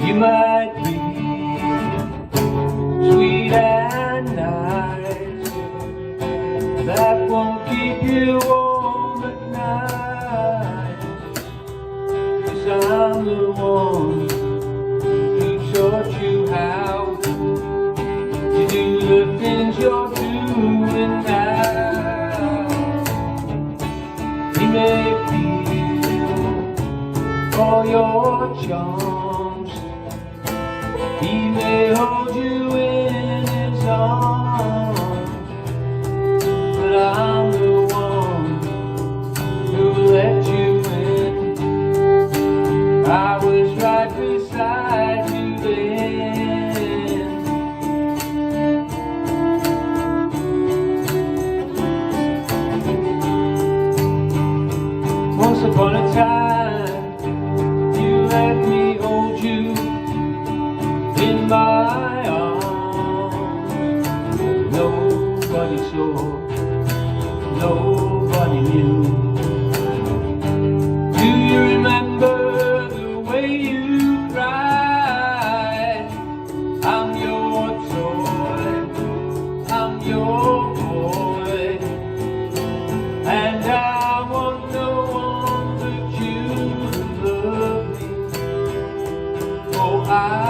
You might be sweet and nice, that won't keep you warm at night. 'Cause I'm the one who taught you how to do the things you're doing now. He may feel all your charms, he may hold you in his arms, but I'm the one who let you in. I was right beside you then. Once upon a time, you let me hold you in my arms. Nobody saw, nobody knew. Do you remember the way you cried? I'm your toy, I'm your boy, and I want no one but you to love me. Oh, I